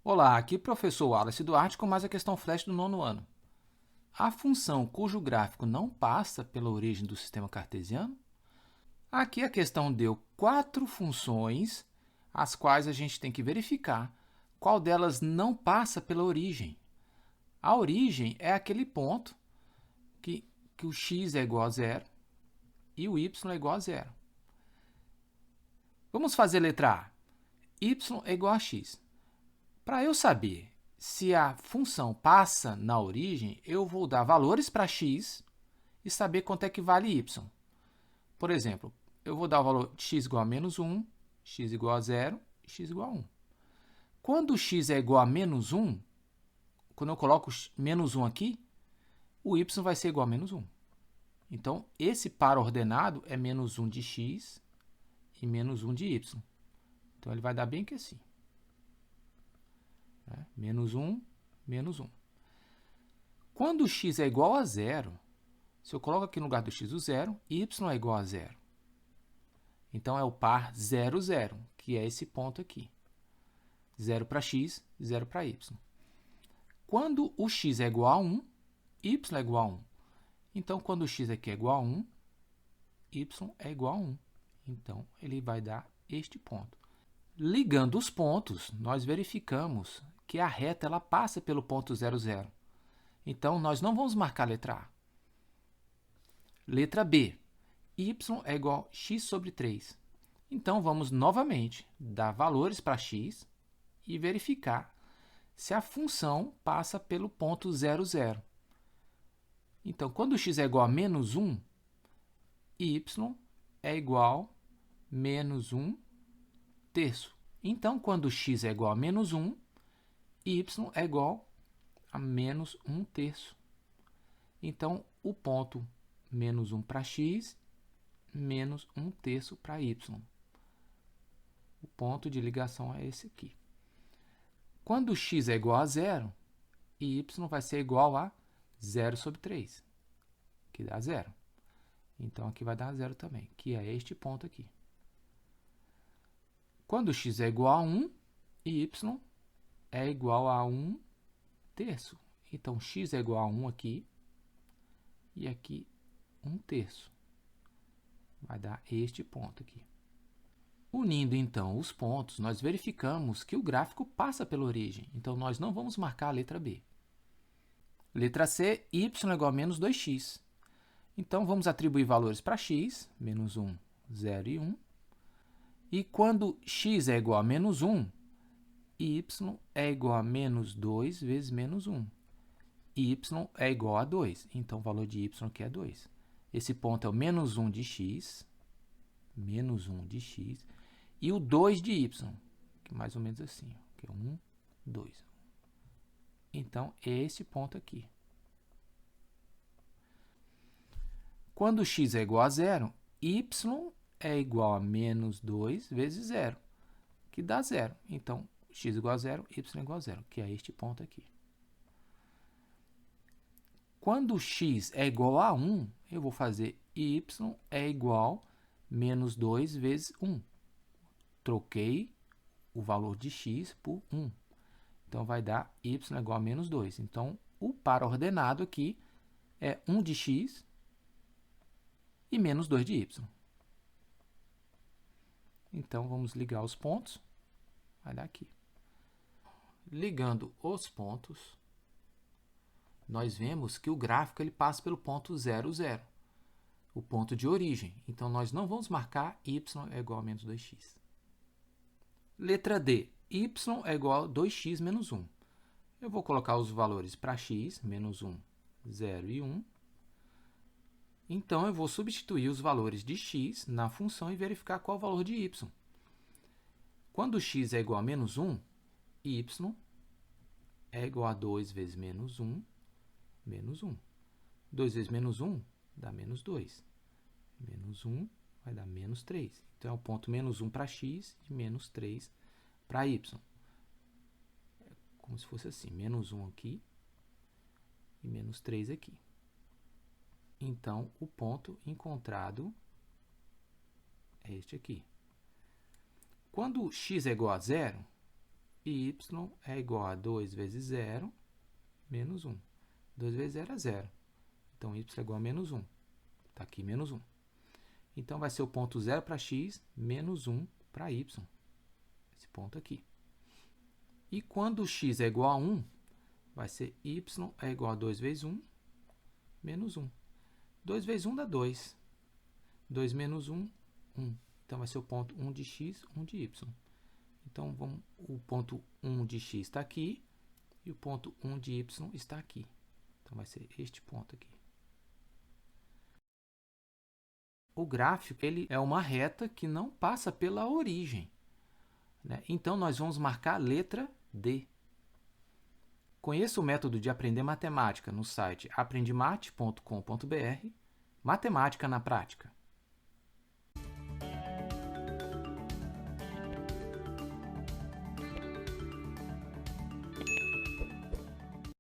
Olá, aqui professor Wallace Duarte com mais a questão flash do nono ano. A função cujo gráfico não passa pela origem do sistema cartesiano? Aqui a questão deu 4 funções, as quais a gente tem que verificar qual delas não passa pela origem. A origem é aquele ponto que o x é igual a zero e o y é igual a zero. Vamos fazer a letra A. Y é igual a x. Para eu saber se a função passa na origem, eu vou dar valores para x e saber quanto é que vale y. Por exemplo, eu vou dar o valor de x igual a menos 1, x igual a 0 e x igual a 1. Quando x é igual a menos 1, quando eu coloco menos 1 aqui, o y vai ser igual a menos 1. Então, esse par ordenado é menos 1 de x e menos 1 de y. Então, ele vai dar bem que assim. Menos 1, menos 1. Quando x é igual a zero, se eu coloco aqui no lugar do x o zero, y é igual a zero. Então, é o par 0, 0, que é esse ponto aqui. 0 para x, 0 para y. Quando o x é igual a 1, y é igual a 1. Então, quando o x aqui é igual a 1, y é igual a 1. Então, ele vai dar este ponto. Ligando os pontos, nós verificamos que a reta ela passa pelo ponto 0, 0. Então, nós não vamos marcar a letra A. Letra B. Y é igual a x sobre 3. Então, vamos novamente dar valores para x e verificar se a função passa pelo ponto 0, 0. Então, quando x é igual a menos 1, y é igual a menos 1 terço. Então, quando x é igual a menos 1, y é igual a menos 1 terço. Então, o ponto menos 1 para x, menos 1 terço para y. O ponto de ligação é esse aqui. Quando x é igual a 0, y vai ser igual a 0 sobre 3, que dá 0. Então, aqui vai dar 0 também, que é este ponto aqui. Quando x é igual a 1, y é igual a 1 terço. Então, x é igual a 1 aqui e aqui 1 terço. Vai dar este ponto aqui. Unindo, então, os pontos, nós verificamos que o gráfico passa pela origem. Então, nós não vamos marcar a letra B. Letra C, y é igual a menos 2x. Então, vamos atribuir valores para x, menos 1, 0 e 1. E quando x é igual a menos 1, y é igual a menos 2 vezes menos 1. Y é igual a 2. Então, o valor de y aqui é 2. Esse ponto é o menos 1 de x, menos 1 de x, e o 2 de y, que é mais ou menos assim, que é 1, 2. Então, é esse ponto aqui. Quando x é igual a 0, y é igual a menos 2 vezes 0, que dá 0. Então, x é igual a 0, y é igual a 0, que é este ponto aqui. Quando x é igual a 1, eu vou fazer y é igual a menos 2 vezes 1. Troquei o valor de x por 1. Então, vai dar y é igual a menos 2. Então, o par ordenado aqui é 1 de x e menos 2 de y. Então, vamos ligar os pontos. Vai dar aqui. Ligando os pontos, nós vemos que o gráfico ele passa pelo ponto 0, 0, o ponto de origem. Então, nós não vamos marcar y é igual a menos 2x. Letra D. Y é igual a 2x menos 1. Eu vou colocar os valores para x, menos 1, 0 e 1. Então, eu vou substituir os valores de x na função e verificar qual é o valor de y. Quando x é igual a menos 1, y é igual a 2 vezes menos 1, menos 1. 2 vezes menos 1 dá menos 2. Menos 1 vai dar menos 3. Então, é o ponto menos 1 para x e menos 3 para y. É como se fosse assim, menos 1 aqui e menos 3 aqui. Então, o ponto encontrado é este aqui. Quando x é igual a 0, y é igual a 2 vezes 0 menos 1. 2 vezes 0 é 0. Então, y é igual a menos 1. Está aqui menos 1. Então, vai ser o ponto 0 para x, menos 1 para y. Esse ponto aqui. E quando x é igual a 1, vai ser y é igual a 2 vezes 1, menos 1. 2 vezes 1 dá 2. 2 menos 1, 1. Então, vai ser o ponto 1 de x, 1 de y. Então, o ponto 1 de x está aqui e o ponto 1 de y está aqui. Então, vai ser este ponto aqui. O gráfico ele é uma reta que não passa pela origem, né? Então, nós vamos marcar a letra D. Conheça o método de aprender matemática no site aprendemate.com.br. Matemática na prática.